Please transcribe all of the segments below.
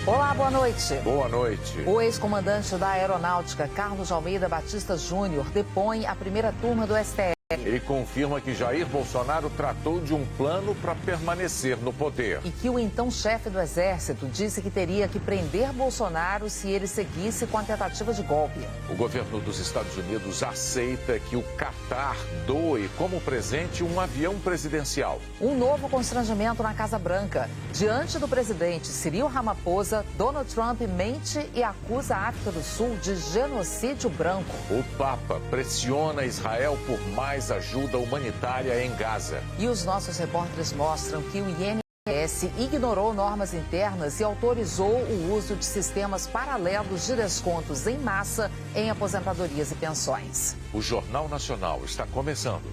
Olá, boa noite. Boa noite. O ex-comandante da Aeronáutica, Carlos Almeida Batista Júnior, depõe a primeira turma do STF. Ele confirma que Jair Bolsonaro tratou de um plano para permanecer no poder. E que o então chefe do Exército disse que teria que prender Bolsonaro se ele seguisse com a tentativa de golpe. O governo dos Estados Unidos aceita que o Catar doe como presente um avião presidencial. Um novo constrangimento na Casa Branca. Diante do presidente Cyril Ramaphosa, Donald Trump mente e acusa a África do Sul de genocídio branco. O Papa pressiona Israel por mais ajuda humanitária em Gaza. E os nossos repórteres mostram que o INSS ignorou normas internas e autorizou o uso de sistemas paralelos de descontos em massa em aposentadorias e pensões. O Jornal Nacional está começando.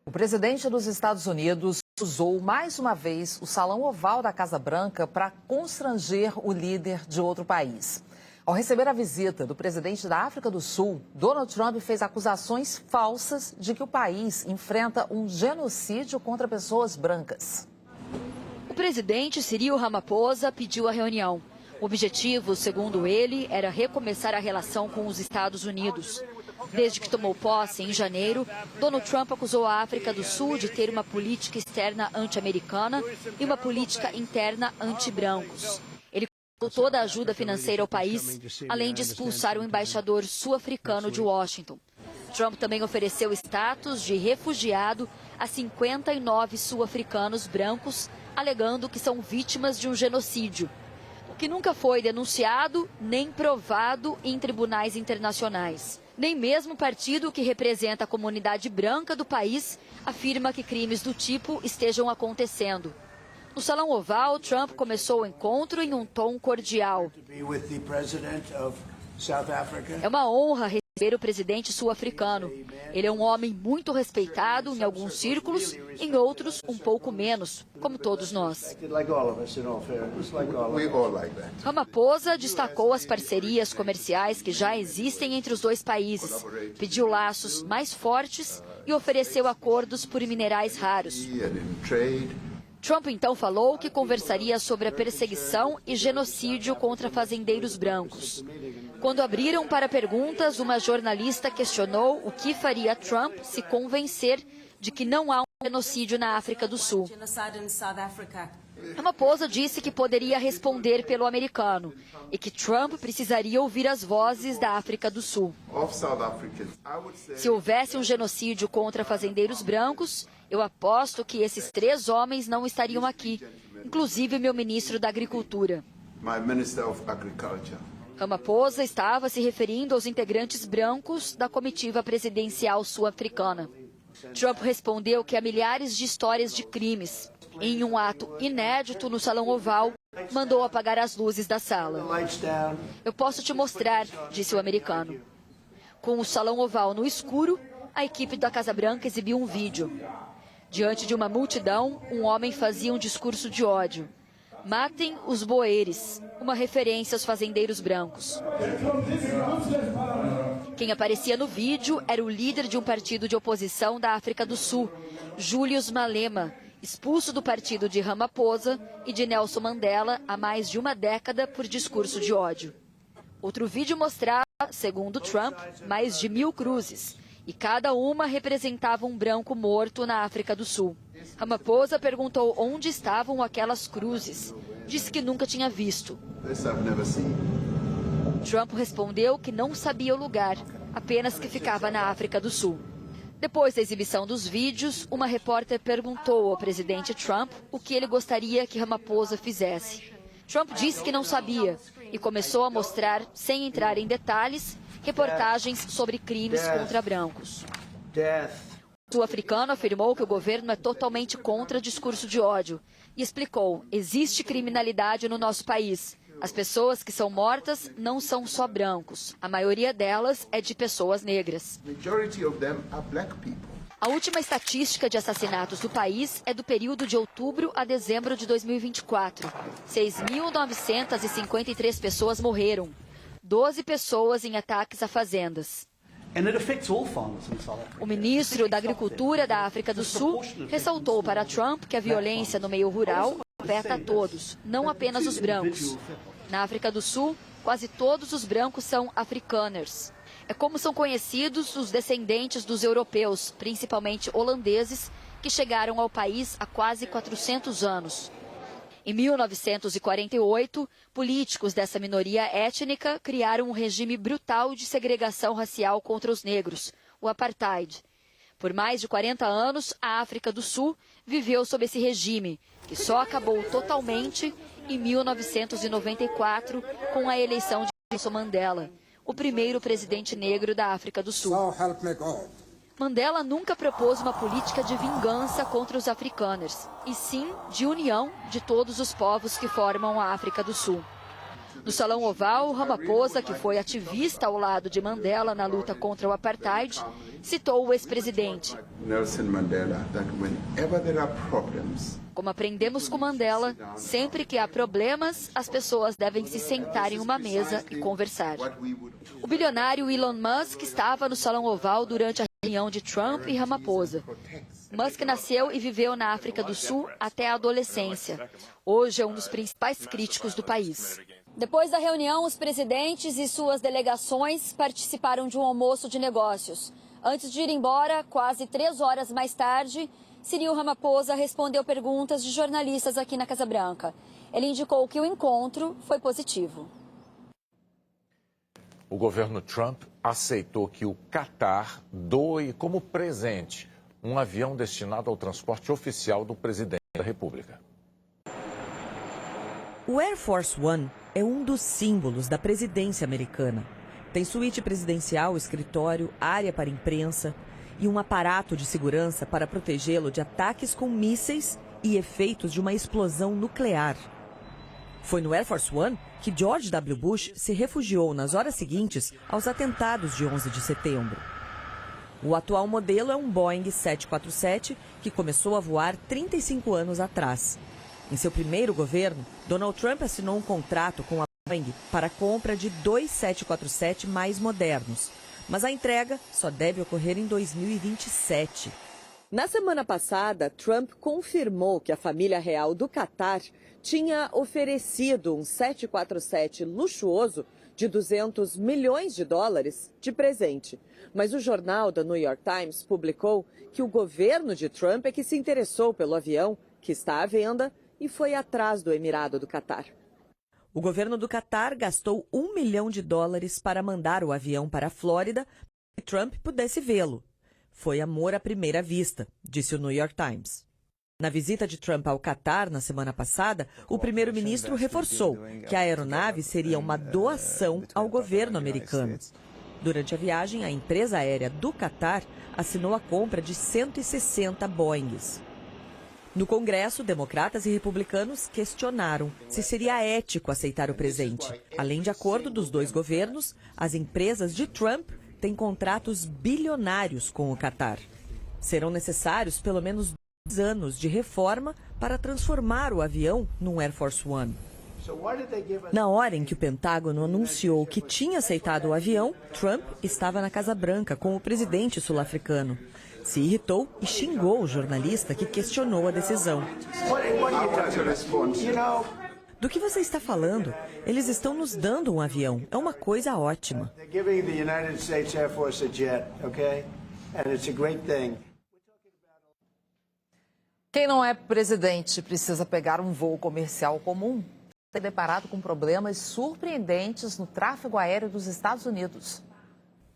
O presidente dos Estados Unidos usou mais uma vez o Salão Oval da Casa Branca para constranger o líder de outro país. Ao receber a visita do presidente da África do Sul, Donald Trump fez acusações falsas de que o país enfrenta um genocídio contra pessoas brancas. O presidente Cyril Ramaphosa pediu a reunião. O objetivo, segundo ele, era recomeçar a relação com os Estados Unidos. Desde que tomou posse em janeiro, Donald Trump acusou a África do Sul de ter uma política externa anti-americana e uma política interna anti-brancos. Ele cortou toda a ajuda financeira ao país, além de expulsar o embaixador sul-africano de Washington. Trump também ofereceu status de refugiado a 59 sul-africanos brancos, alegando que são vítimas de um genocídio, o que nunca foi denunciado nem provado em tribunais internacionais. Nem mesmo o partido que representa a comunidade branca do país afirma que crimes do tipo estejam acontecendo. No Salão Oval, Trump começou o encontro em um tom cordial. É uma honra receber o presidente sul-africano. Ele é um homem muito respeitado em alguns círculos, em outros um pouco menos, como todos nós. Ramaphosa destacou as parcerias comerciais que já existem entre os dois países, pediu laços mais fortes e ofereceu acordos por minerais raros. Trump então falou que conversaria sobre a perseguição e genocídio contra fazendeiros brancos. Quando abriram para perguntas, uma jornalista questionou o que faria Trump se convencer de que não há um genocídio na África do Sul. Ramaphosa disse que poderia responder pelo americano e que Trump precisaria ouvir as vozes da África do Sul. Se houvesse um genocídio contra fazendeiros brancos, eu aposto que esses 3 homens não estariam aqui, inclusive meu ministro da Agricultura. Ramaphosa estava se referindo aos integrantes brancos da comitiva presidencial sul-africana. Trump respondeu que há milhares de histórias de crimes. Em um ato inédito no Salão Oval, mandou apagar as luzes da sala. Eu posso te mostrar, disse o americano. Com o Salão Oval no escuro, a equipe da Casa Branca exibiu um vídeo. Diante de uma multidão, um homem fazia um discurso de ódio. Matem os boeres, uma referência aos fazendeiros brancos. Quem aparecia no vídeo era o líder de um partido de oposição da África do Sul, Julius Malema, expulso do partido de Ramaphosa e de Nelson Mandela há mais de uma década por discurso de ódio. Outro vídeo mostrava, segundo Trump, mais de 1000 cruzes, e cada uma representava um branco morto na África do Sul. Ramaphosa perguntou onde estavam aquelas cruzes. Disse que nunca tinha visto. Trump respondeu que não sabia o lugar, apenas que ficava na África do Sul. Depois da exibição dos vídeos, uma repórter perguntou ao presidente Trump o que ele gostaria que Ramaphosa fizesse. Trump disse que não sabia e começou a mostrar, sem entrar em detalhes, reportagens sobre crimes contra brancos. O sul-africano afirmou que o governo é totalmente contra discurso de ódio e explicou: existe criminalidade no nosso país. As pessoas que são mortas não são só brancos. A maioria delas é de pessoas negras. A última estatística de assassinatos do país é do período de outubro a dezembro de 2024. 6.953 pessoas morreram, 12 pessoas em ataques a fazendas. O ministro da Agricultura da África do Sul ressaltou para Trump que a violência no meio rural afeta a todos, não apenas os brancos. Na África do Sul, quase todos os brancos são afrikaners. É como são conhecidos os descendentes dos europeus, principalmente holandeses, que chegaram ao país há quase 400 anos. Em 1948, políticos dessa minoria étnica criaram um regime brutal de segregação racial contra os negros, o apartheid. Por mais de 40 anos, a África do Sul viveu sob esse regime, que só acabou totalmente em 1994 com a eleição de Nelson Mandela, o primeiro presidente negro da África do Sul. Mandela nunca propôs uma política de vingança contra os afrikaners, e sim de união de todos os povos que formam a África do Sul. No Salão Oval, Ramaphosa, que foi ativista ao lado de Mandela na luta contra o apartheid, citou o ex-presidente. Como aprendemos com Mandela, sempre que há problemas, as pessoas devem se sentar em uma mesa e conversar. O bilionário Elon Musk estava no Salão Oval durante a reunião de Trump e Ramaphosa. Musk nasceu e viveu na África do Sul até a adolescência. Hoje é um dos principais críticos do país. Depois da reunião, os presidentes e suas delegações participaram de um almoço de negócios. Antes de ir embora, quase 3 horas mais tarde, Cyril Ramaphosa respondeu perguntas de jornalistas aqui na Casa Branca. Ele indicou que o encontro foi positivo. O governo Trump aceitou que o Catar doe como presente um avião destinado ao transporte oficial do presidente da República. O Air Force One é um dos símbolos da presidência americana. Tem suíte presidencial, escritório, área para imprensa e um aparato de segurança para protegê-lo de ataques com mísseis e efeitos de uma explosão nuclear. Foi no Air Force One que George W. Bush se refugiou nas horas seguintes aos atentados de 11 de setembro. O atual modelo é um Boeing 747 que começou a voar 35 anos atrás. Em seu primeiro governo, Donald Trump assinou um contrato com a Boeing para a compra de 2 747 mais modernos. Mas a entrega só deve ocorrer em 2027. Na semana passada, Trump confirmou que a família real do Catar tinha oferecido um 747 luxuoso de $200 milhões de presente. Mas o jornal The New York Times publicou que o governo de Trump é que se interessou pelo avião, que está à venda, e foi atrás do Emirado do Catar. O governo do Catar gastou $1 milhão para mandar o avião para a Flórida para que Trump pudesse vê-lo. Foi amor à primeira vista, disse o New York Times. Na visita de Trump ao Catar na semana passada, o primeiro-ministro reforçou que a aeronave seria uma doação ao governo americano. Durante a viagem, a empresa aérea do Catar assinou a compra de 160 Boeings. No Congresso, democratas e republicanos questionaram se seria ético aceitar o presente. Além de acordo dos dois governos, as empresas de Trump têm contratos bilionários com o Catar. Serão necessários pelo menos 2 anos de reforma para transformar o avião num Air Force One. Na hora em que o Pentágono anunciou que tinha aceitado o avião, Trump estava na Casa Branca com o presidente sul-africano. Se irritou e xingou o jornalista que questionou a decisão. Do que você está falando? Eles estão nos dando um avião. É uma coisa ótima. Quem não é presidente precisa pegar um voo comercial comum. Tem deparado com problemas surpreendentes no tráfego aéreo dos Estados Unidos.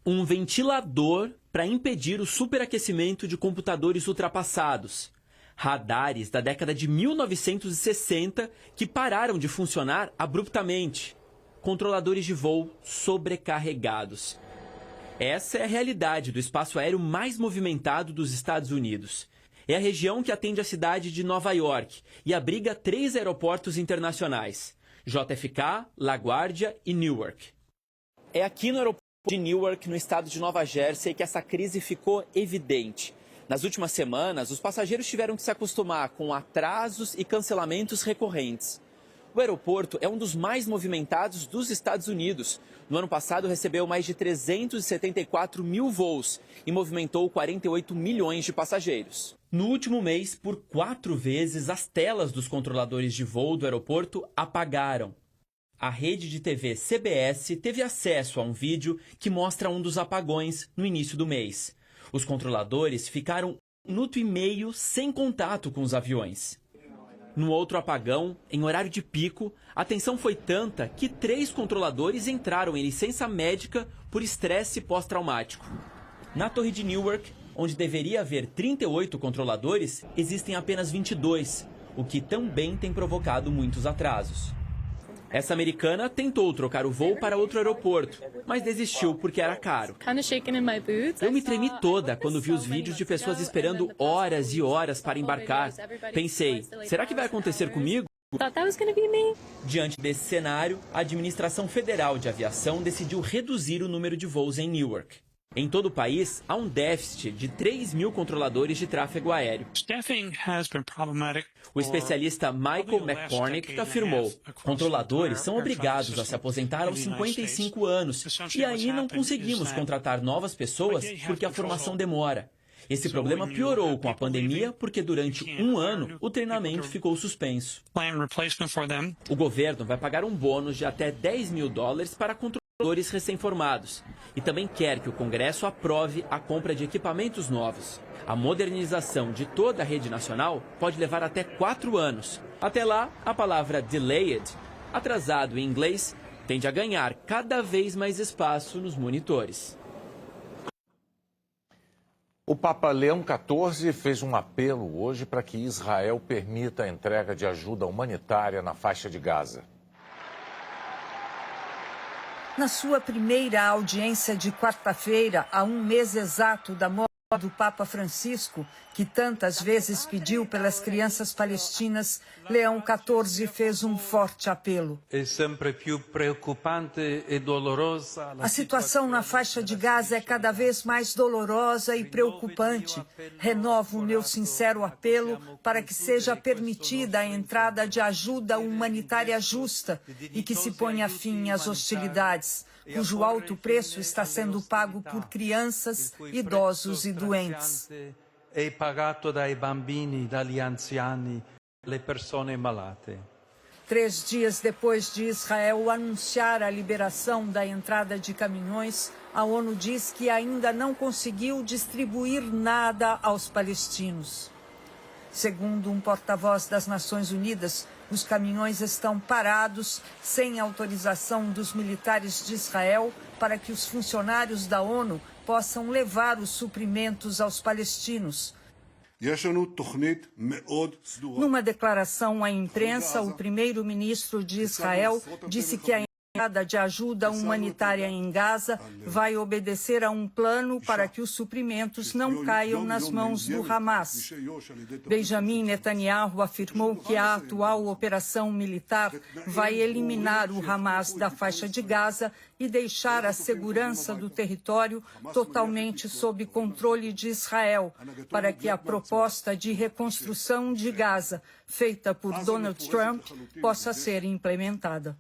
Um ventilador para impedir o superaquecimento de computadores ultrapassados. Radares da década de 1960 que pararam de funcionar abruptamente. Controladores de voo sobrecarregados. Essa é a realidade do espaço aéreo mais movimentado dos Estados Unidos. É a região que atende a cidade de Nova York e abriga 3 aeroportos internacionais, JFK, LaGuardia e Newark. É aqui no aeroporto de Newark, no estado de Nova Jersey, que essa crise ficou evidente. Nas últimas semanas, os passageiros tiveram que se acostumar com atrasos e cancelamentos recorrentes. O aeroporto é um dos mais movimentados dos Estados Unidos. No ano passado, recebeu mais de 374 mil voos e movimentou 48 milhões de passageiros. No último mês, por 4 vezes, as telas dos controladores de voo do aeroporto apagaram. A rede de TV CBS teve acesso a um vídeo que mostra um dos apagões no início do mês. Os controladores ficaram 1 minuto e meio sem contato com os aviões. No outro apagão, em horário de pico, a tensão foi tanta que 3 controladores entraram em licença médica por estresse pós-traumático. Na torre de Newark, onde deveria haver 38 controladores, existem apenas 22, o que também tem provocado muitos atrasos. Essa americana tentou trocar o voo para outro aeroporto, mas desistiu porque era caro. Eu me tremi toda quando vi os vídeos de pessoas esperando horas e horas para embarcar. Pensei, será que vai acontecer comigo? Diante desse cenário, a Administração Federal de Aviação decidiu reduzir o número de voos em Newark. Em todo o país, há um déficit de 3 mil controladores de tráfego aéreo. O especialista Michael McCormick afirmou: controladores são obrigados a se aposentar aos 55 anos e aí não conseguimos contratar novas pessoas porque a formação demora. Esse problema piorou com a pandemia porque durante 1 ano o treinamento ficou suspenso. O governo vai pagar um bônus de até $10 mil para controladores recém-formados e também quer que o Congresso aprove a compra de equipamentos novos. A modernização de toda a rede nacional pode levar até 4 anos. Até lá, a palavra delayed, atrasado em inglês, tende a ganhar cada vez mais espaço nos monitores. O Papa Leão XIV fez um apelo hoje para que Israel permita a entrega de ajuda humanitária na faixa de Gaza. Na sua primeira audiência de quarta-feira, a 1 mês exato da morte do Papa Francisco, que tantas vezes pediu pelas crianças palestinas, Leão XIV fez um forte apelo. A situação na faixa de Gaza é cada vez mais dolorosa e preocupante. Renovo o meu sincero apelo para que seja permitida a entrada de ajuda humanitária justa e que se ponha fim às hostilidades, cujo alto preço está sendo pago por crianças, idosos e doentes. É pagato dai bambini, dagli anziani, le persone malate. 3 dias depois de Israel anunciar a liberação da entrada de caminhões, a ONU diz que ainda não conseguiu distribuir nada aos palestinos. Segundo um porta-voz das Nações Unidas, os caminhões estão parados sem autorização dos militares de Israel para que os funcionários da ONU possam levar os suprimentos aos palestinos. Numa declaração à imprensa, o primeiro-ministro de Israel disse que a entrada de ajuda humanitária em Gaza vai obedecer a um plano para que os suprimentos não caiam nas mãos do Hamas. Benjamin Netanyahu afirmou que a atual operação militar vai eliminar o Hamas da faixa de Gaza e deixar a segurança do território totalmente sob controle de Israel, para que a proposta de reconstrução de Gaza, feita por Donald Trump, possa ser implementada.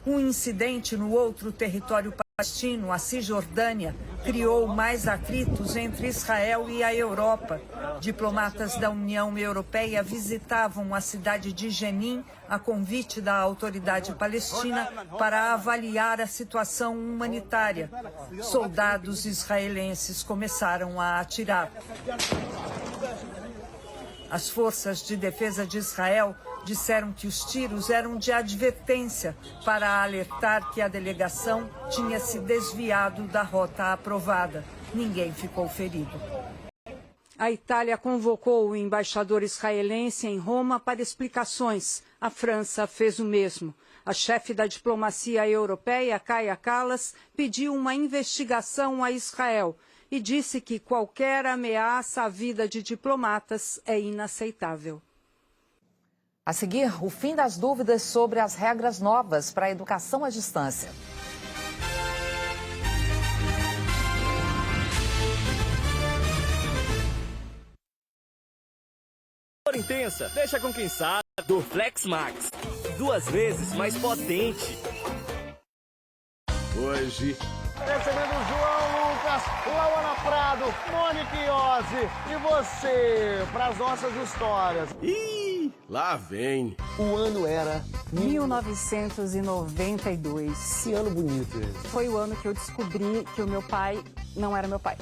Um incidente no outro território palestino, a Cisjordânia, criou mais atritos entre Israel e a Europa. Diplomatas da União Europeia visitavam a cidade de Jenin a convite da autoridade palestina para avaliar a situação humanitária. Soldados israelenses começaram a atirar. As forças de defesa de Israel disseram que os tiros eram de advertência para alertar que a delegação tinha se desviado da rota aprovada. Ninguém ficou ferido. A Itália convocou o embaixador israelense em Roma para explicações. A França fez o mesmo. A chefe da diplomacia europeia, Kaja Kallas, pediu uma investigação a Israel e disse que qualquer ameaça à vida de diplomatas é inaceitável. A seguir, o fim das dúvidas sobre as regras novas para a educação à distância. intensa, deixa com quem sabe. Do Flex Max, 2 vezes mais potente. Hoje, recebendo João Lucas, Lauana Prado, Mônica Iose e você, para as nossas histórias. Ih, lá vem. O ano era 1992. Que ano bonito esse. Foi o ano que eu descobri que o meu pai não era meu pai.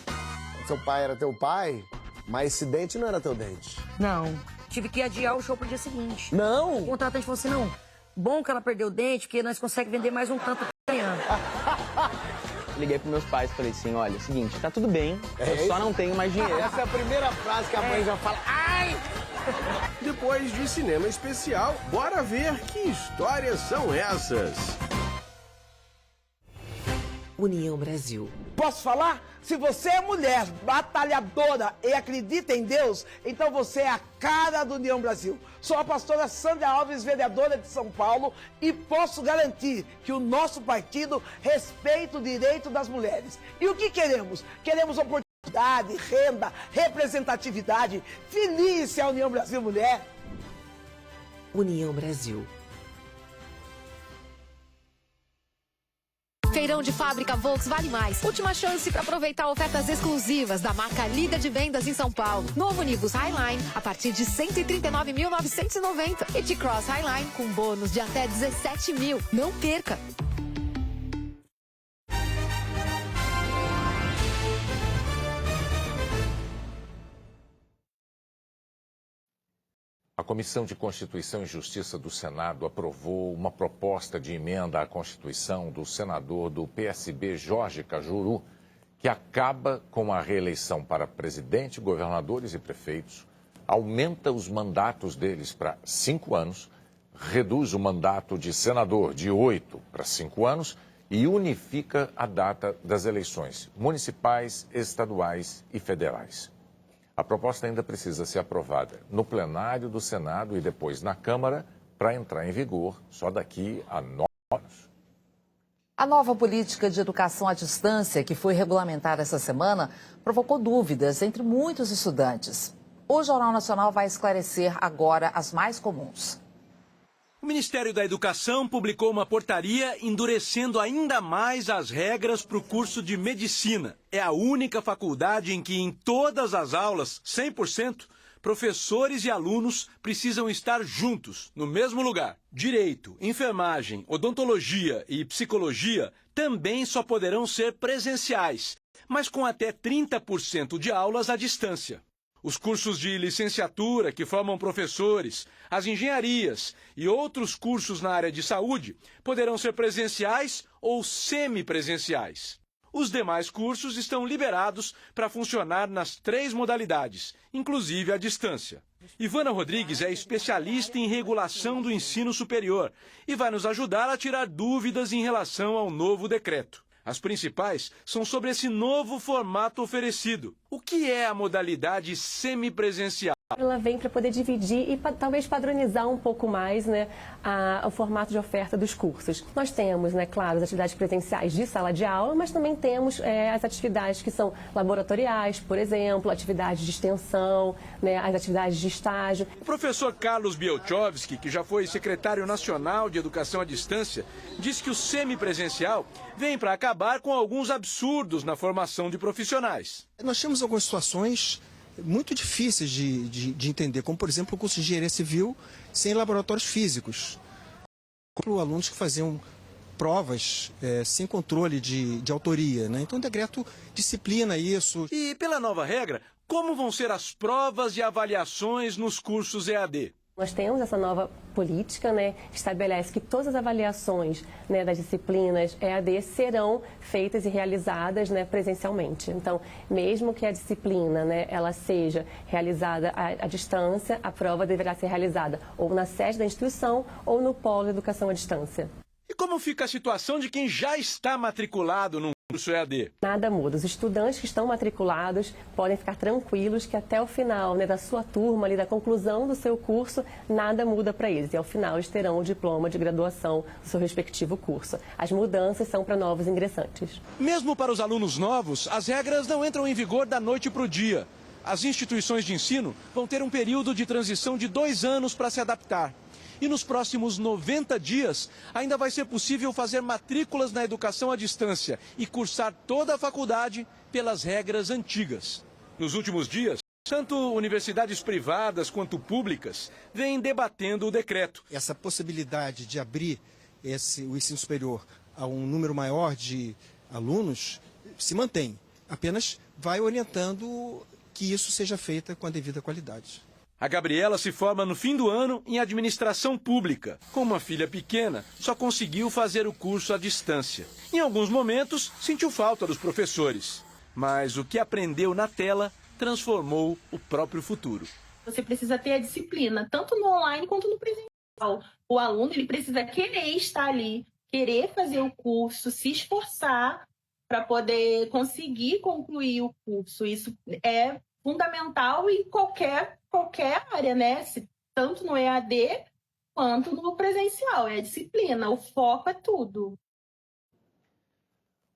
Seu pai era teu pai, mas esse dente não era teu dente. Não. Tive que adiar o show pro dia seguinte. Não? O contratante falou assim, não, bom que ela perdeu o dente, porque nós conseguimos vender mais um tanto amanhã. Liguei pros meus pais e falei assim, olha, é o seguinte, tá tudo bem, eu só não tenho mais dinheiro. Essa é a primeira frase que a mãe já fala, ai! Depois de cinema especial, bora ver que histórias são essas. União Brasil. Posso falar? Se você é mulher, batalhadora e acredita em Deus, então você é a cara do União Brasil. Sou a pastora Sandra Alves, vereadora de São Paulo, e posso garantir que o nosso partido respeita o direito das mulheres. E o que queremos? Queremos oportunidade, renda, representatividade. Feliz a União Brasil Mulher. União Brasil. Feirão de fábrica Volks Vale Mais. Última chance para aproveitar ofertas exclusivas da marca Líder de Vendas em São Paulo. Novo Nivus Highline a partir de R$ 139.990. E T-Cross Highline com bônus de até R$ 17.000. Não perca! A Comissão de Constituição e Justiça do Senado aprovou uma proposta de emenda à Constituição do senador do PSB, Jorge Cajuru, que acaba com a reeleição para presidente, governadores e prefeitos, aumenta os mandatos deles para 5 anos, reduz o mandato de senador de 8 para 5 anos e unifica a data das eleições municipais, estaduais e federais. A proposta ainda precisa ser aprovada no plenário do Senado e depois na Câmara para entrar em vigor só daqui a 9 anos. A nova política de educação à distância, que foi regulamentada essa semana, provocou dúvidas entre muitos estudantes. O Jornal Nacional vai esclarecer agora as mais comuns. O Ministério da Educação publicou uma portaria endurecendo ainda mais as regras para o curso de medicina. É a única faculdade em que, em todas as aulas, 100%, professores e alunos precisam estar juntos, no mesmo lugar. Direito, enfermagem, odontologia e psicologia também só poderão ser presenciais, mas com até 30% de aulas à distância. Os cursos de licenciatura que formam professores, as engenharias e outros cursos na área de saúde poderão ser presenciais ou semipresenciais. Os demais cursos estão liberados para funcionar nas 3 modalidades, inclusive à distância. Ivana Rodrigues é especialista em regulação do ensino superior e vai nos ajudar a tirar dúvidas em relação ao novo decreto. As principais são sobre esse novo formato oferecido. O que é a modalidade semipresencial? Ela vem para poder dividir e talvez padronizar um pouco mais, né, o formato de oferta dos cursos. Nós temos, né, claro, as atividades presenciais de sala de aula, mas também temos as atividades que são laboratoriais, por exemplo, atividades de extensão, né, as atividades de estágio. O professor Carlos Bielchowski, que já foi secretário nacional de Educação à Distância, disse que o semipresencial vem para acabar com alguns absurdos na formação de profissionais. Nós temos algumas situações muito difíceis de entender, como, por exemplo, o curso de Engenharia Civil sem laboratórios físicos. Alunos que faziam provas sem controle de autoria, né? Então o decreto disciplina isso. E pela nova regra, como vão ser as provas e avaliações nos cursos EAD? Nós temos essa nova política, né, que estabelece que todas as avaliações, né, das disciplinas EAD serão feitas e realizadas, né, presencialmente. Então, mesmo que a disciplina, né, ela seja realizada à distância, a prova deverá ser realizada ou na sede da instituição ou no polo de educação à distância. E como fica a situação de quem já está matriculado num curso EAD? Nada muda. Os estudantes que estão matriculados podem ficar tranquilos que até o final, né, da sua turma, ali, da conclusão do seu curso, nada muda para eles. E ao final eles terão o diploma de graduação do seu respectivo curso. As mudanças são para novos ingressantes. Mesmo para os alunos novos, as regras não entram em vigor da noite para o dia. As instituições de ensino vão ter um período de transição de 2 anos para se adaptar. E nos próximos 90 dias, ainda vai ser possível fazer matrículas na educação à distância e cursar toda a faculdade pelas regras antigas. Nos últimos dias, tanto universidades privadas quanto públicas vêm debatendo o decreto. Essa possibilidade de abrir o ensino superior a um número maior de alunos se mantém. Apenas vai orientando que isso seja feito com a devida qualidade. A Gabriela se forma no fim do ano em administração pública. Com uma filha pequena, só conseguiu fazer o curso à distância. Em alguns momentos, sentiu falta dos professores. Mas o que aprendeu na tela transformou o próprio futuro. Você precisa ter a disciplina, tanto no online quanto no presencial. O aluno ele precisa querer estar ali, querer fazer o curso, se esforçar para poder conseguir concluir o curso. Isso é fundamental em qualquer área, né? Tanto no EAD quanto no presencial. É a disciplina, o foco é tudo.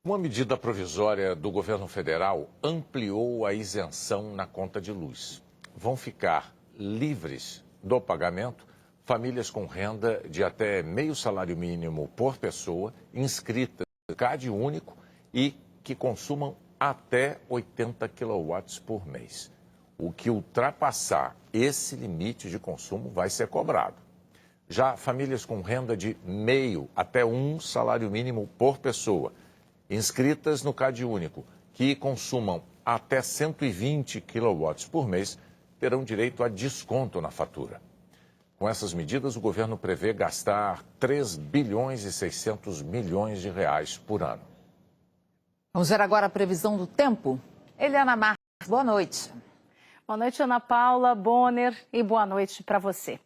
Uma medida provisória do governo federal ampliou a isenção na conta de luz. Vão ficar livres do pagamento famílias com renda de até meio salário mínimo por pessoa, inscritas no CAD único e que consumam até 80 kW por mês. O que ultrapassar esse limite de consumo vai ser cobrado. Já famílias com renda de meio até um salário mínimo por pessoa, inscritas no CAD único, que consumam até 120 kW por mês, terão direito a desconto na fatura. Com essas medidas, o governo prevê gastar 3 bilhões e 600 milhões de reais por ano. Vamos ver agora a previsão do tempo. Eliana Marques, boa noite. Boa noite, Ana Paula, Bonner, e boa noite para você.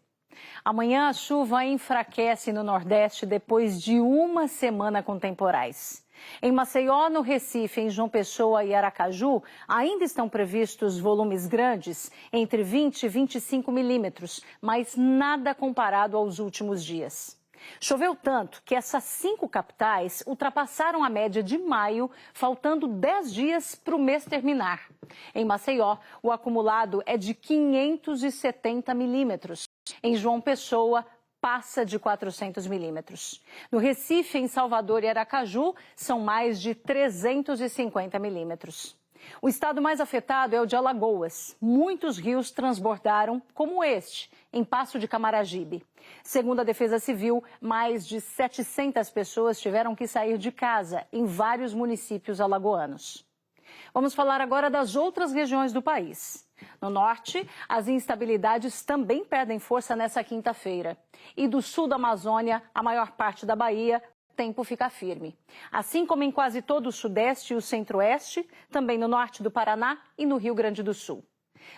Amanhã a chuva enfraquece no Nordeste depois de uma semana com temporais. Em Maceió, no Recife, em João Pessoa e Aracaju, ainda estão previstos volumes grandes, entre 20 e 25 milímetros, mas nada comparado aos últimos dias. Choveu tanto que essas 5 capitais ultrapassaram a média de maio, faltando 10 dias para o mês terminar. Em Maceió, o acumulado é de 570 milímetros. Em João Pessoa, passa de 400 milímetros. No Recife, em Salvador e Aracaju, são mais de 350 milímetros. O estado mais afetado é o de Alagoas. Muitos rios transbordaram, como este, em Passo de Camaragibe. Segundo a Defesa Civil, mais de 700 pessoas tiveram que sair de casa em vários municípios alagoanos. Vamos falar agora das outras regiões do país. No norte, as instabilidades também perdem força nessa quinta-feira. E do sul da Amazônia, a maior parte da Bahia, o tempo fica firme. Assim como em quase todo o sudeste e o centro-oeste, também no norte do Paraná e no Rio Grande do Sul.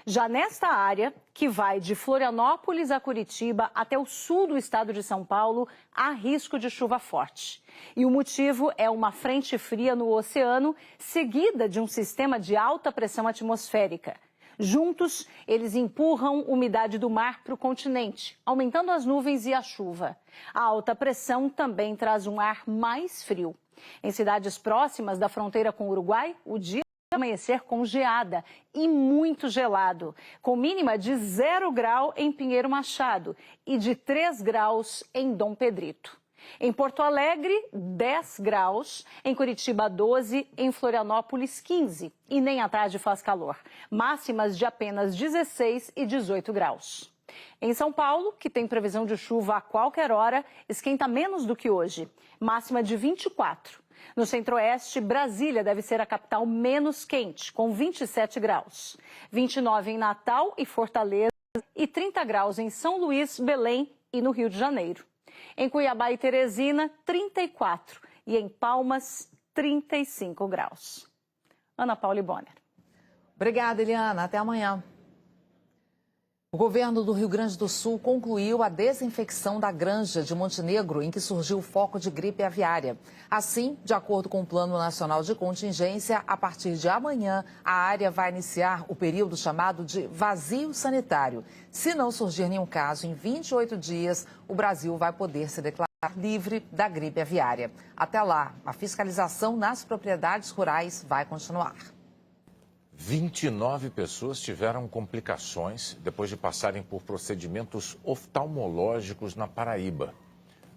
Já nesta área, que vai de Florianópolis a Curitiba até o sul do estado de São Paulo, há risco de chuva forte. E o motivo é uma frente fria no oceano, seguida de um sistema de alta pressão atmosférica. Juntos, eles empurram umidade do mar para o continente, aumentando as nuvens e a chuva. A alta pressão também traz um ar mais frio. Em cidades próximas da fronteira com o Uruguai, o dia vai amanhecer com geada e muito gelado, com mínima de 0 grau em Pinheiro Machado e de 3 graus em Dom Pedrito. Em Porto Alegre, 10 graus, em Curitiba 12, em Florianópolis 15 e nem à tarde faz calor. Máximas de apenas 16 e 18 graus. Em São Paulo, que tem previsão de chuva a qualquer hora, esquenta menos do que hoje, máxima de 24. No centro-oeste, Brasília deve ser a capital menos quente, com 27 graus. 29 em Natal e Fortaleza e 30 graus em São Luís, Belém e no Rio de Janeiro. Em Cuiabá e Teresina, 34. E em Palmas, 35 graus. Ana Paula e Bonner. Obrigada, Eliana. Até amanhã. O governo do Rio Grande do Sul concluiu a desinfecção da granja de Montenegro, em que surgiu o foco de gripe aviária. Assim, de acordo com o Plano Nacional de Contingência, a partir de amanhã, a área vai iniciar o período chamado de vazio sanitário. Se não surgir nenhum caso em 28 dias, o Brasil vai poder se declarar livre da gripe aviária. Até lá, a fiscalização nas propriedades rurais vai continuar. 29 pessoas tiveram complicações depois de passarem por procedimentos oftalmológicos na Paraíba.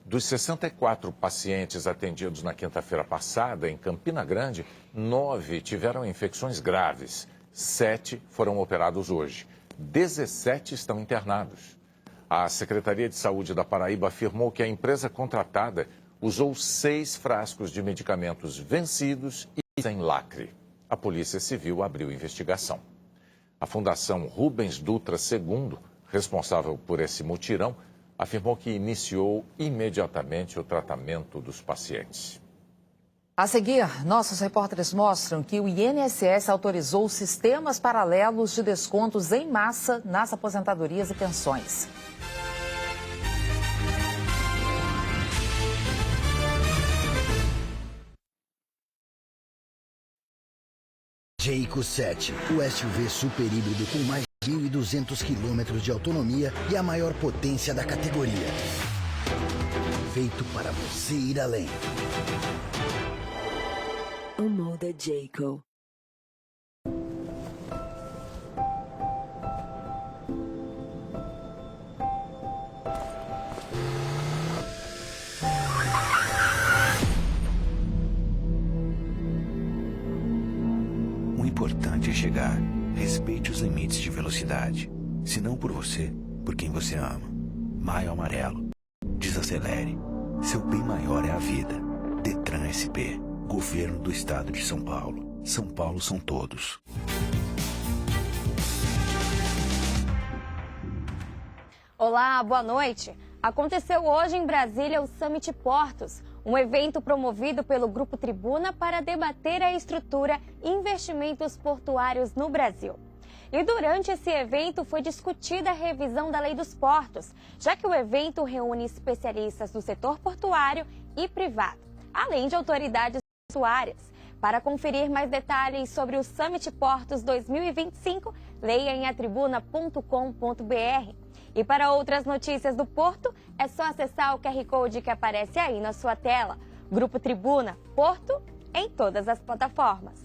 Dos 64 pacientes atendidos na quinta-feira passada, em Campina Grande, 9 tiveram infecções graves. 7 foram operados hoje. 17 estão internados. A Secretaria de Saúde da Paraíba afirmou que a empresa contratada usou 6 frascos de medicamentos vencidos e sem lacre. A Polícia Civil abriu investigação. A Fundação Rubens Dutra II, responsável por esse mutirão, afirmou que iniciou imediatamente o tratamento dos pacientes. A seguir, nossos repórteres mostram que o INSS autorizou sistemas paralelos de descontos em massa nas aposentadorias e pensões. Jayco 7, o SUV super híbrido com mais de 1.200 quilômetros de autonomia e a maior potência da categoria. Feito para você ir além. O Moda Jayco. O importante é chegar. Respeite os limites de velocidade. Se não por você, por quem você ama. Maio Amarelo. Desacelere. Seu bem maior é a vida. Detran SP. Governo do Estado de São Paulo. São Paulo são todos. Olá, boa noite. Aconteceu hoje em Brasília o Summit Portos, um evento promovido pelo Grupo Tribuna para debater a estrutura e investimentos portuários no Brasil. E durante esse evento foi discutida a revisão da Lei dos Portos, já que o evento reúne especialistas do setor portuário e privado, além de autoridades portuárias. Para conferir mais detalhes sobre o Summit Portos 2025, leia em atribuna.com.br. E para outras notícias do Porto, é só acessar o QR Code que aparece aí na sua tela. Grupo Tribuna, Porto, em todas as plataformas.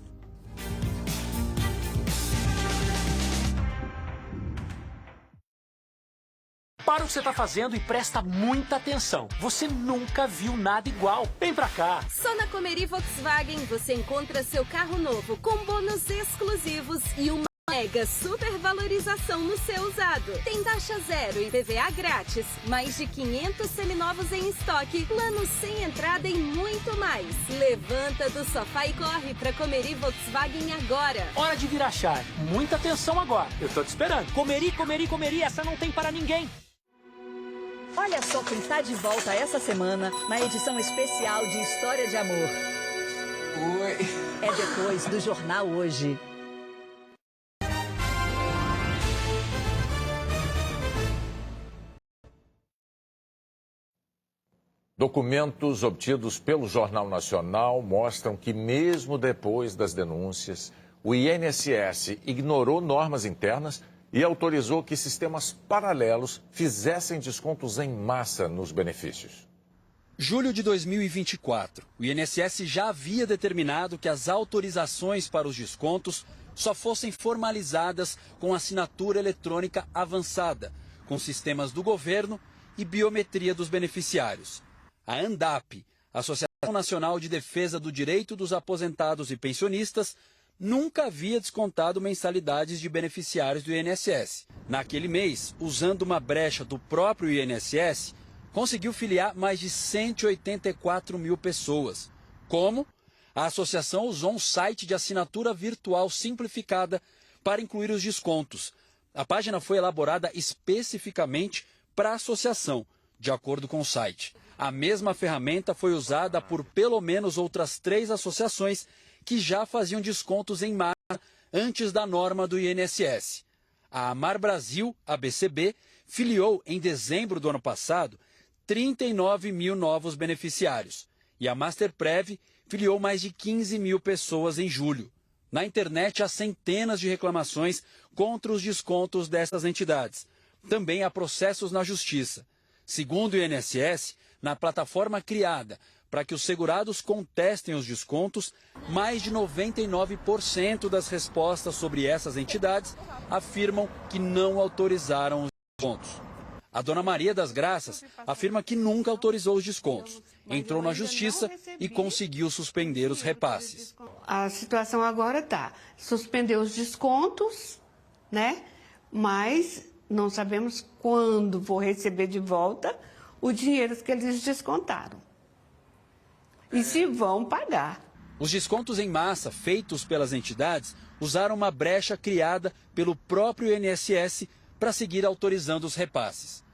Para o que você está fazendo e presta muita atenção. Você nunca viu nada igual. Vem pra cá. Só na Comery Volkswagen você encontra seu carro novo com bônus exclusivos e uma mega supervalorização no seu usado. Tem taxa zero e PVA grátis, mais de 500 seminovos em estoque, planos sem entrada e muito mais. Levanta do sofá e corre pra Comery Volkswagen agora. Hora de vir a chave. Muita atenção agora. Eu tô te esperando. Comery, Comery, Comery, essa não tem para ninguém. Olha só quem está de volta essa semana na edição especial de História de Amor. Oi. É depois do Jornal Hoje. Documentos obtidos pelo Jornal Nacional mostram que, mesmo depois das denúncias, o INSS ignorou normas internas e autorizou que sistemas paralelos fizessem descontos em massa nos benefícios. Julho de 2024. O INSS já havia determinado que as autorizações para os descontos só fossem formalizadas com assinatura eletrônica avançada, com sistemas do governo e biometria dos beneficiários. A ANDAP, Associação Nacional de Defesa do Direito dos Aposentados e Pensionistas, nunca havia descontado mensalidades de beneficiários do INSS. Naquele mês, usando uma brecha do próprio INSS, conseguiu filiar mais de 184 mil pessoas. Como? A associação usou um site de assinatura virtual simplificada para incluir os descontos. A página foi elaborada especificamente para a associação, de acordo com o site. A mesma ferramenta foi usada por pelo menos outras 3 associações que já faziam descontos em massa antes da norma do INSS. A Amar Brasil, ABCB, filiou em dezembro do ano passado 39 mil novos beneficiários e a Masterprev filiou mais de 15 mil pessoas em julho. Na internet há centenas de reclamações contra os descontos dessas entidades. Também há processos na Justiça. Segundo o INSS, na plataforma criada para que os segurados contestem os descontos, mais de 99% das respostas sobre essas entidades afirmam que não autorizaram os descontos. A dona Maria das Graças afirma que nunca autorizou os descontos. Entrou na justiça e conseguiu suspender os repasses. A situação agora está, suspendeu os descontos, né? Mas não sabemos quando vou receber de volta o dinheiro que eles descontaram. E se vão pagar. Os descontos em massa feitos pelas entidades usaram uma brecha criada pelo próprio INSS para seguir autorizando os repasses.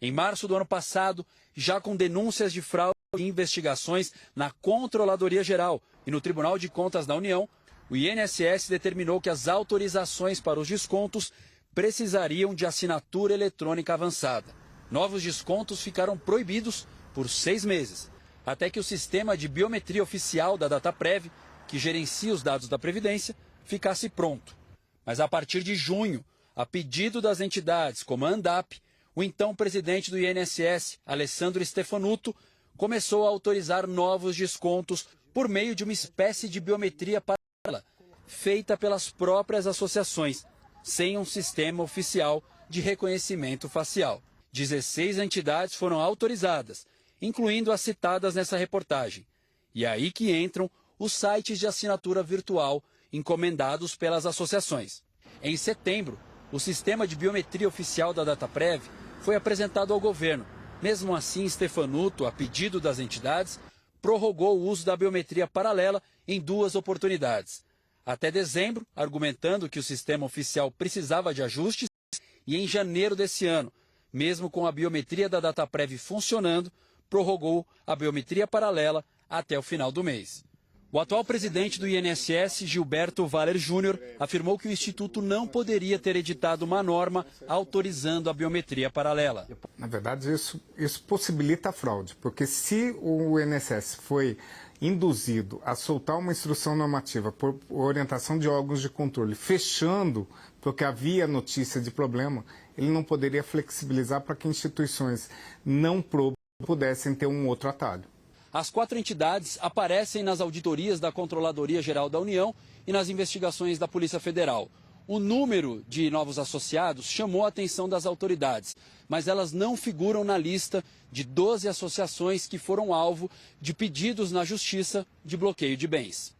Em março do ano passado, já com denúncias de fraude e investigações na Controladoria Geral e no Tribunal de Contas da União, o INSS determinou que as autorizações para os descontos precisariam de assinatura eletrônica avançada. Novos descontos ficaram proibidos por 6 meses, até que o sistema de biometria oficial da Dataprev, que gerencia os dados da Previdência, ficasse pronto. Mas a partir de junho, a pedido das entidades como a ANDAP, o então presidente do INSS, Alessandro Stefanuto, começou a autorizar novos descontos por meio de uma espécie de biometria paralela, feita pelas próprias associações, sem um sistema oficial de reconhecimento facial. 16 entidades foram autorizadas, incluindo as citadas nessa reportagem. E é aí que entram os sites de assinatura virtual encomendados pelas associações. Em setembro, o sistema de biometria oficial da Dataprev foi apresentado ao governo. Mesmo assim, Stefanuto, a pedido das entidades, prorrogou o uso da biometria paralela em 2 oportunidades. Até dezembro, argumentando que o sistema oficial precisava de ajustes, e em janeiro desse ano, mesmo com a biometria da Dataprev funcionando, prorrogou a biometria paralela até o final do mês. O atual presidente do INSS, Gilberto Valer Júnior, afirmou que o Instituto não poderia ter editado uma norma autorizando a biometria paralela. Na verdade, isso possibilita a fraude, porque se o INSS foi induzido a soltar uma instrução normativa por orientação de órgãos de controle, fechando porque havia notícia de problema, ele não poderia flexibilizar para que instituições não pudessem ter um outro atalho. As 4 entidades aparecem nas auditorias da Controladoria Geral da União e nas investigações da Polícia Federal. O número de novos associados chamou a atenção das autoridades, mas elas não figuram na lista de 12 associações que foram alvo de pedidos na Justiça de bloqueio de bens.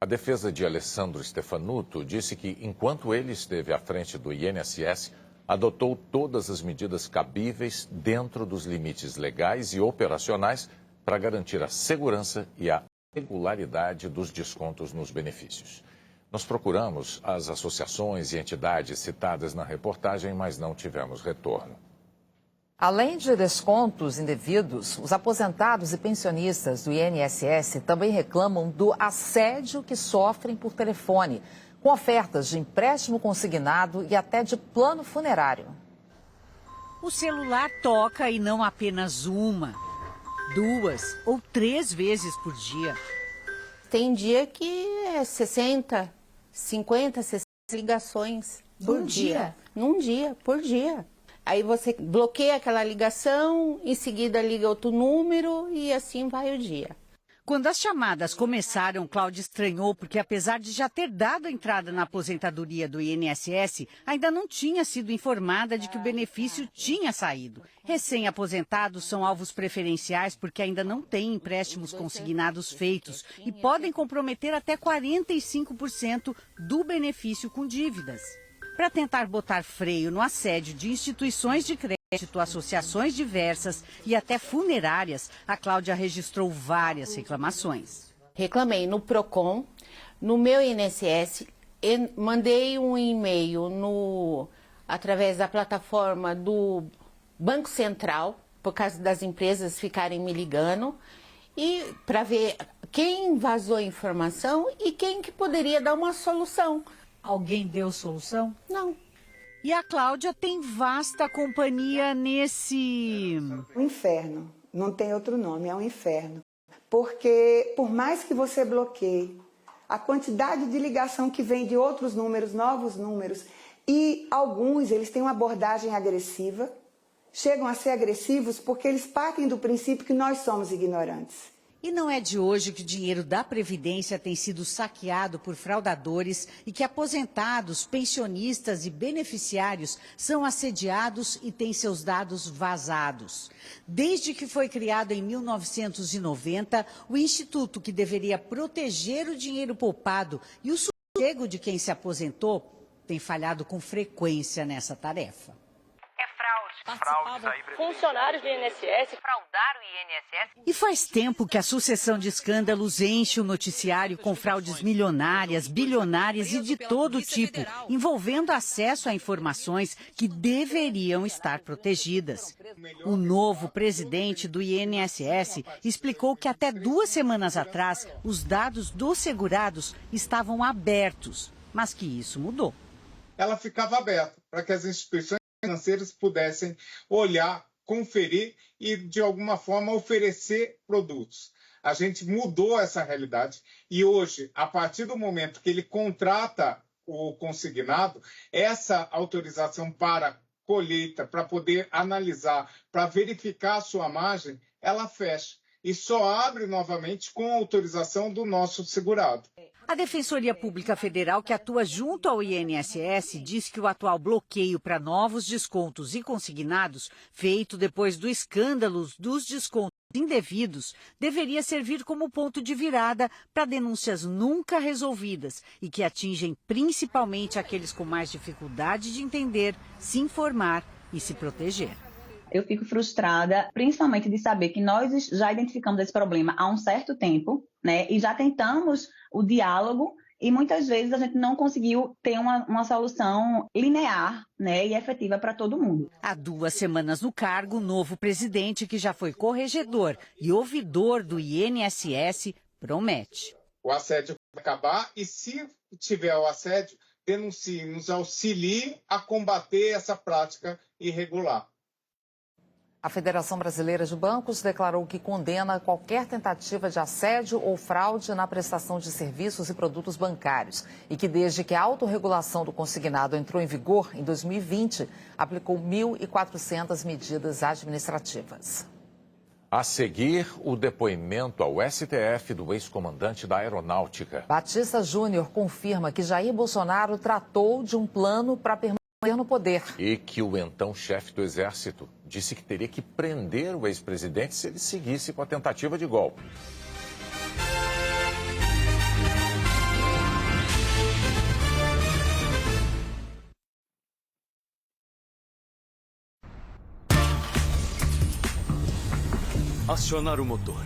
A defesa de Alessandro Stefanuto disse que, enquanto ele esteve à frente do INSS, adotou todas as medidas cabíveis dentro dos limites legais e operacionais para garantir a segurança e a regularidade dos descontos nos benefícios. Nós procuramos as associações e entidades citadas na reportagem, mas não tivemos retorno. Além de descontos indevidos, os aposentados e pensionistas do INSS também reclamam do assédio que sofrem por telefone, com ofertas de empréstimo consignado e até de plano funerário. O celular toca e não apenas 1, 2 ou 3 vezes por dia. Tem dia que é 60, 50, 60 ligações por dia. Num dia, por dia. Aí você bloqueia aquela ligação, em seguida liga outro número e assim vai o dia. Quando as chamadas começaram, Cláudia estranhou porque, apesar de já ter dado entrada na aposentadoria do INSS, ainda não tinha sido informada de que o benefício tinha saído. Recém-aposentados são alvos preferenciais porque ainda não têm empréstimos consignados feitos e podem comprometer até 45% do benefício com dívidas. Para tentar botar freio no assédio de instituições de crédito, associações diversas e até funerárias, a Cláudia registrou várias reclamações. Reclamei no PROCON, no meu INSS, mandei um e-mail através da plataforma do Banco Central, por causa das empresas ficarem me ligando, e para ver quem vazou a informação e quem que poderia dar uma solução. Alguém deu solução? Não. E a Cláudia tem vasta companhia nesse... O inferno, não tem outro nome, é um inferno. Porque por mais que você bloqueie, a quantidade de ligação que vem de outros números, novos números, e alguns eles têm uma abordagem agressiva, chegam a ser agressivos porque eles partem do princípio que nós somos ignorantes. E não é de hoje que o dinheiro da Previdência tem sido saqueado por fraudadores e que aposentados, pensionistas e beneficiários são assediados e têm seus dados vazados. Desde que foi criado em 1990, o instituto que deveria proteger o dinheiro poupado e o sossego de quem se aposentou tem falhado com frequência nessa tarefa. Funcionários do INSS fraudaram o INSS. E faz tempo que a sucessão de escândalos enche o noticiário com fraudes milionárias, bilionárias e de todo tipo, envolvendo acesso a informações que deveriam estar protegidas. O novo presidente do INSS explicou que até 2 semanas atrás os dados dos segurados estavam abertos, mas que isso mudou. Ela ficava aberta para que as instituições financeiras pudessem olhar, conferir e, de alguma forma, oferecer produtos. A gente mudou essa realidade e hoje, a partir do momento que ele contrata o consignado, essa autorização para colheita, para poder analisar, para verificar a sua margem, ela fecha e só abre novamente com a autorização do nosso segurado. A Defensoria Pública Federal, que atua junto ao INSS, diz que o atual bloqueio para novos descontos e consignados, feito depois do escândalo dos descontos indevidos, deveria servir como ponto de virada para denúncias nunca resolvidas e que atingem principalmente aqueles com mais dificuldade de entender, se informar e se proteger. Eu fico frustrada, principalmente de saber que nós já identificamos esse problema há um certo tempo, né? E já tentamos o diálogo e muitas vezes a gente não conseguiu ter uma solução linear, né, e efetiva para todo mundo. Há 2 semanas no cargo, o novo presidente, que já foi corregedor e ouvidor do INSS, promete. O assédio vai acabar e, se tiver o assédio, denuncie, nos auxilie a combater essa prática irregular. A Federação Brasileira de Bancos declarou que condena qualquer tentativa de assédio ou fraude na prestação de serviços e produtos bancários e que, desde que a autorregulação do consignado entrou em vigor, em 2020, aplicou 1.400 medidas administrativas. A seguir, o depoimento ao STF do ex-comandante da Aeronáutica. Batista Júnior confirma que Jair Bolsonaro tratou de um plano para permanecer no poder. E que o então chefe do Exército disse que teria que prender o ex-presidente se ele seguisse com a tentativa de golpe. Acionar o motor.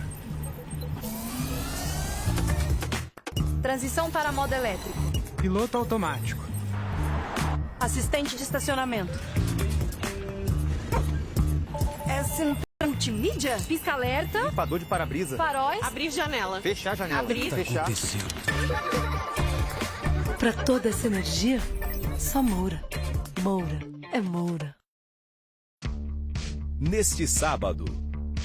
Transição para modo elétrico. Piloto automático. Assistente de estacionamento. Multimídia? Pisca-alerta. Limpador de para-brisa. Faróis. Abrir janela. Fechar janela. Abrir. Fechar. Para toda essa energia, só Moura. Moura é Moura. Neste sábado,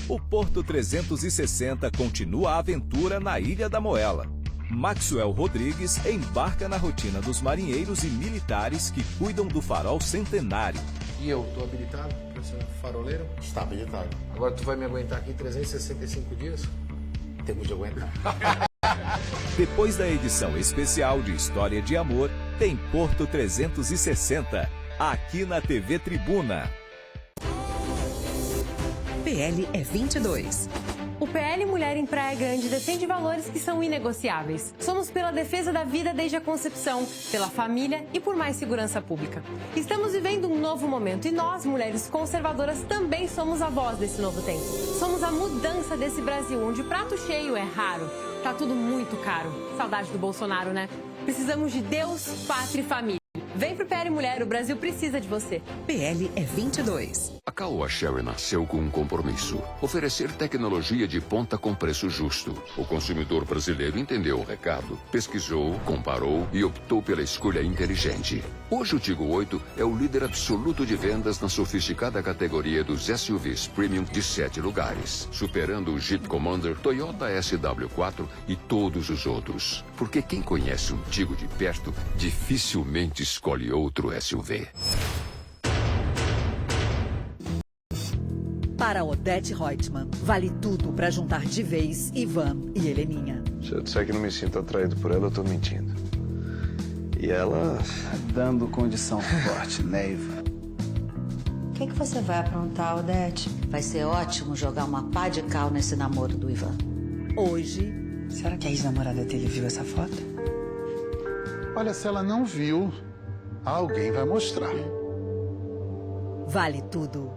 o Porto 360 continua a aventura na Ilha da Moela. Maxwell Rodrigues embarca na rotina dos marinheiros e militares que cuidam do farol centenário. E eu, tô habilitado para ser faroleiro? Está habilitado. Agora tu vai me aguentar aqui 365 dias? Temos de aguentar. Depois da edição especial de História de Amor, tem Porto 360, aqui na TV Tribuna. PL é 22. O PL Mulher em Praia Grande defende valores que são inegociáveis. Somos pela defesa da vida desde a concepção, pela família e por mais segurança pública. Estamos vivendo um novo momento e nós, mulheres conservadoras, também somos a voz desse novo tempo. Somos a mudança desse Brasil, onde o prato cheio é raro. Tá tudo muito caro. Saudade do Bolsonaro, né? Precisamos de Deus, pátria e família. Vem pro PL Mulher, o Brasil precisa de você. PL é 22. A Caoa Sherry nasceu com um compromisso: oferecer tecnologia de ponta com preço justo. O consumidor brasileiro entendeu o recado, pesquisou, comparou e optou pela escolha inteligente. Hoje o Tigo 8 é o líder absoluto de vendas na sofisticada categoria dos SUVs Premium de 7 lugares, superando o Jeep Commander, Toyota SW4 e todos os outros. Porque quem conhece um Tigo de perto dificilmente escolhe outro SUV. Para Odete Reutemann, vale tudo para juntar de vez Ivan e Heleninha. Se eu disser que não me sinto atraído por ela, eu tô mentindo. E ela... Dando condição forte, né, Ivan? O que você vai aprontar, Odete? Vai ser ótimo jogar uma pá de cal nesse namoro do Ivan. Hoje... Será que a ex-namorada dele viu essa foto? Olha, se ela não viu, alguém vai mostrar. Vale tudo.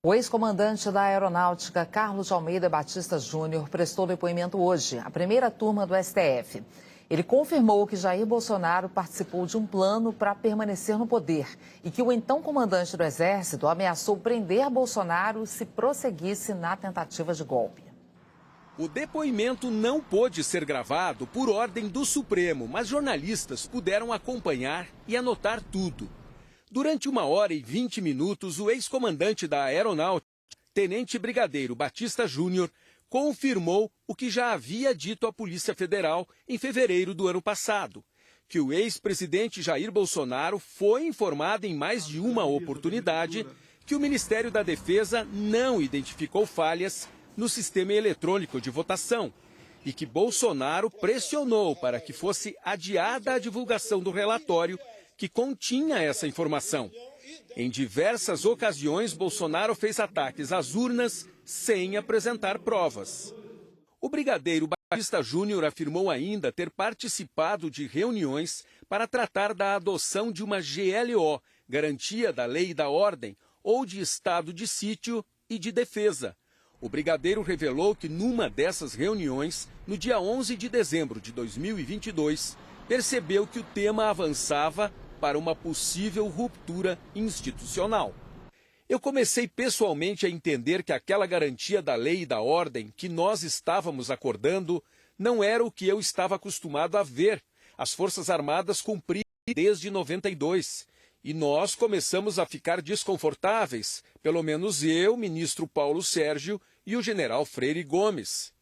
O ex-comandante da Aeronáutica, Carlos de Almeida Batista Júnior, prestou depoimento hoje, à primeira turma do STF. Ele confirmou que Jair Bolsonaro participou de um plano para permanecer no poder e que o então comandante do Exército ameaçou prender Bolsonaro se prosseguisse na tentativa de golpe. O depoimento não pôde ser gravado por ordem do Supremo, mas jornalistas puderam acompanhar e anotar tudo. Durante 1h20, o ex-comandante da Aeronáutica, Tenente Brigadeiro Batista Júnior, confirmou o que já havia dito à Polícia Federal em fevereiro do ano passado, que o ex-presidente Jair Bolsonaro foi informado em mais de uma oportunidade que o Ministério da Defesa não identificou falhas no sistema eletrônico de votação e que Bolsonaro pressionou para que fosse adiada a divulgação do relatório que continha essa informação. Em diversas ocasiões, Bolsonaro fez ataques às urnas sem apresentar provas. O brigadeiro Batista Júnior afirmou ainda ter participado de reuniões para tratar da adoção de uma GLO, Garantia da Lei e da Ordem, ou de estado de sítio e de defesa. O brigadeiro revelou que numa dessas reuniões, no dia 11 de dezembro de 2022, percebeu que o tema avançava para uma possível ruptura institucional. Eu comecei pessoalmente a entender que aquela garantia da lei e da ordem que nós estávamos acordando não era o que eu estava acostumado a ver as Forças Armadas cumprirem desde 92. E nós começamos a ficar desconfortáveis, pelo menos eu, ministro Paulo Sérgio e o general Freire Gomes.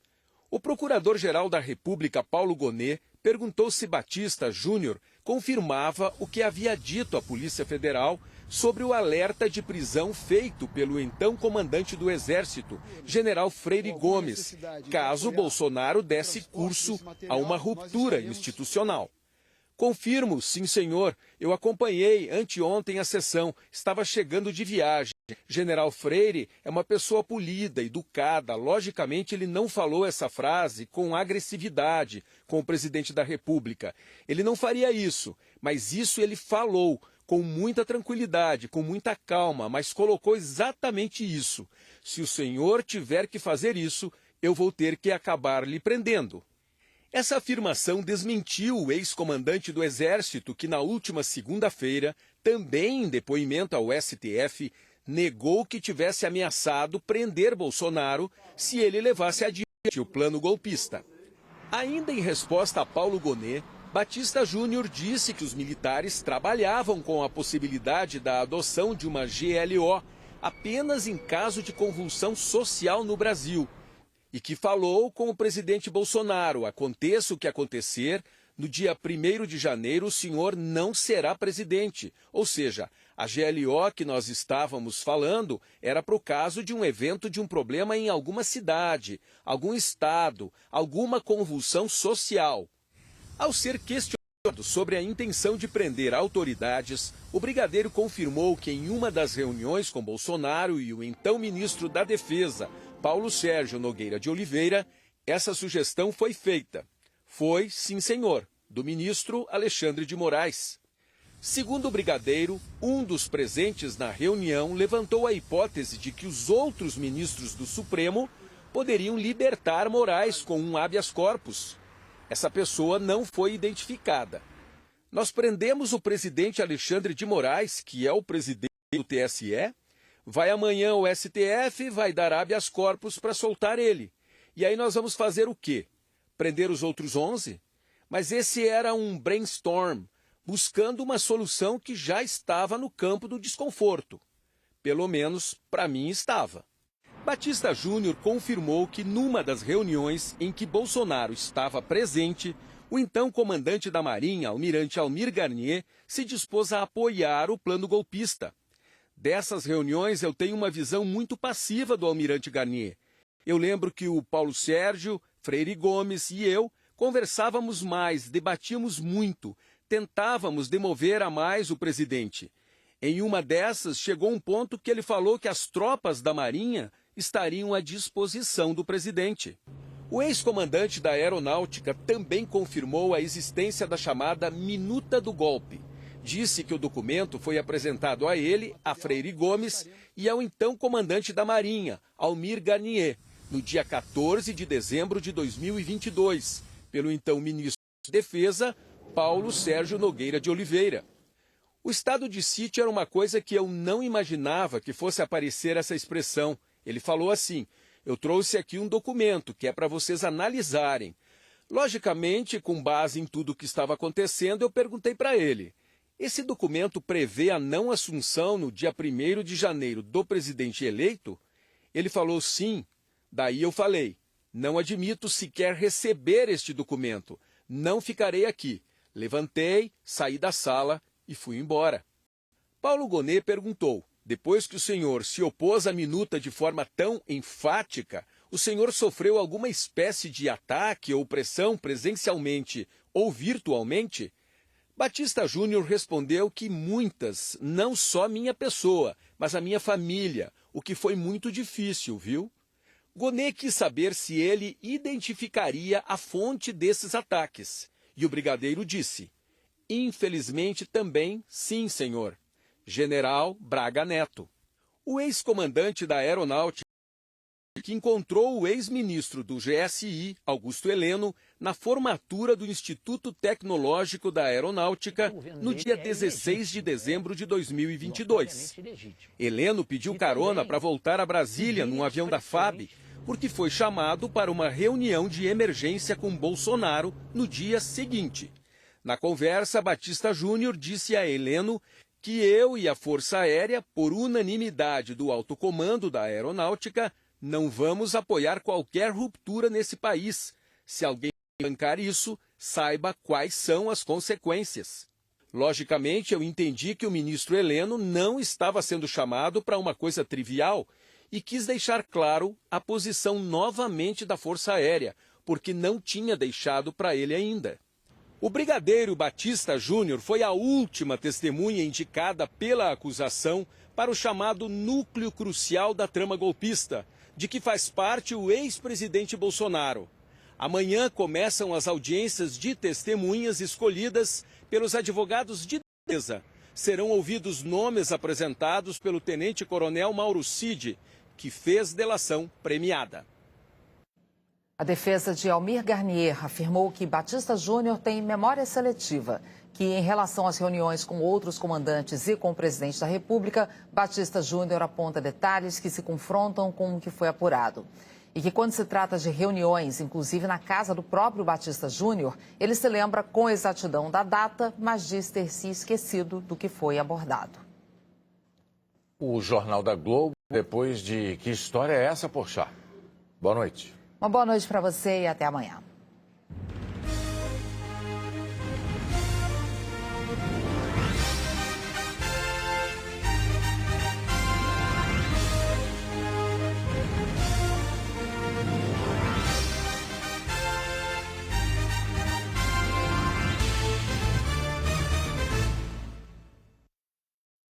O procurador-geral da República, Paulo Gonet, perguntou se Batista Júnior confirmava o que havia dito à Polícia Federal sobre o alerta de prisão feito pelo então comandante do Exército, general Freire Gomes, caso Bolsonaro desse curso a uma ruptura institucional. Confirmo, sim senhor, eu acompanhei anteontem a sessão, estava chegando de viagem. General Freire é uma pessoa polida, educada, logicamente ele não falou essa frase com agressividade com o presidente da República. Ele não faria isso, mas isso ele falou com muita tranquilidade, com muita calma, mas colocou exatamente isso. Se o senhor tiver que fazer isso, eu vou ter que acabar lhe prendendo. Essa afirmação desmentiu o ex-comandante do Exército, que na última segunda-feira, também em depoimento ao STF, negou que tivesse ameaçado prender Bolsonaro se ele levasse adiante o plano golpista. Ainda em resposta a Paulo Gonet, Batista Júnior disse que os militares trabalhavam com a possibilidade da adoção de uma GLO apenas em caso de convulsão social no Brasil. E que falou com o presidente Bolsonaro, aconteça o que acontecer, no dia 1º de janeiro o senhor não será presidente. Ou seja, a GLO que nós estávamos falando era para o caso de um evento de um problema em alguma cidade, algum estado, alguma convulsão social. Ao ser questionado sobre a intenção de prender autoridades, o brigadeiro confirmou que em uma das reuniões com Bolsonaro e o então ministro da Defesa, Paulo Sérgio Nogueira de Oliveira, essa sugestão foi feita. Foi, sim senhor, do ministro Alexandre de Moraes. Segundo o brigadeiro, um dos presentes na reunião levantou a hipótese de que os outros ministros do Supremo poderiam libertar Moraes com um habeas corpus. Essa pessoa não foi identificada. Nós prendemos o presidente Alexandre de Moraes, que é o presidente do TSE, vai amanhã ao STF, vai dar habeas corpus para soltar ele. E aí nós vamos fazer o quê? Prender os outros 11? Mas esse era um brainstorm, buscando uma solução que já estava no campo do desconforto. Pelo menos, para mim, estava. Batista Júnior confirmou que numa das reuniões em que Bolsonaro estava presente, O então comandante da Marinha, almirante Almir Garnier, se dispôs a apoiar o plano golpista. Dessas reuniões eu tenho uma visão muito passiva do almirante Garnier. Eu lembro que o Paulo Sérgio, Freire Gomes e eu conversávamos mais, debatíamos muito, tentávamos demover a mais o presidente. Em uma dessas, chegou um ponto que ele falou que as tropas da Marinha estariam à disposição do presidente. O ex-comandante da Aeronáutica também confirmou a existência da chamada Minuta do Golpe. Disse que o documento foi apresentado a ele, a Freire Gomes e ao então comandante da Marinha, Almir Garnier, no dia 14 de dezembro de 2022, pelo então ministro da Defesa, Paulo Sérgio Nogueira de Oliveira. O estado de sítio era uma coisa que eu não imaginava que fosse aparecer essa expressão. Ele falou assim: eu trouxe aqui um documento que é para vocês analisarem. Logicamente, com base em tudo o que estava acontecendo, eu perguntei para ele: esse documento prevê a não assunção no dia 1º de janeiro do presidente eleito? Ele falou sim. Daí eu falei: não admito sequer receber este documento. Não ficarei aqui. Levantei, saí da sala e fui embora. Paulo Gonet perguntou: depois que o senhor se opôs à minuta de forma tão enfática, o senhor sofreu alguma espécie de ataque ou pressão presencialmente ou virtualmente? Batista Júnior respondeu que muitas, não só minha pessoa, mas a minha família, o que foi muito difícil, viu? Gonet quis saber se ele identificaria a fonte desses ataques. E o brigadeiro disse: infelizmente também, sim, senhor. General Braga Neto. O ex-comandante da Aeronáutica, que encontrou o ex-ministro do GSI, Augusto Heleno, na formatura do Instituto Tecnológico da Aeronáutica, no dia 16 de dezembro de 2022. Heleno pediu carona para voltar a Brasília num avião da FAB, porque foi chamado para uma reunião de emergência com Bolsonaro no dia seguinte. Na conversa, Batista Júnior disse a Heleno que eu e a Força Aérea, por unanimidade do alto comando da Aeronáutica, não vamos apoiar qualquer ruptura nesse país. Se alguém bancar isso, saiba quais são as consequências. Logicamente, eu entendi que o ministro Heleno não estava sendo chamado para uma coisa trivial e quis deixar claro a posição novamente da Força Aérea, porque não tinha deixado para ele ainda. O brigadeiro Batista Júnior foi a última testemunha indicada pela acusação para o chamado núcleo crucial da trama golpista, de que faz parte o ex-presidente Bolsonaro. Amanhã começam as audiências de testemunhas escolhidas pelos advogados de defesa. Serão ouvidos nomes apresentados pelo tenente-coronel Mauro Cid, que fez delação premiada. A defesa de Almir Garnier afirmou que Batista Júnior tem memória seletiva, que em relação às reuniões com outros comandantes e com o presidente da República, Batista Júnior aponta detalhes que se confrontam com o que foi apurado. E que quando se trata de reuniões, inclusive na casa do próprio Batista Júnior, ele se lembra com exatidão da data, mas diz ter se esquecido do que foi abordado. O Jornal da Globo, depois de Que História é essa, Porchat? Boa noite. Uma boa noite para você e até amanhã.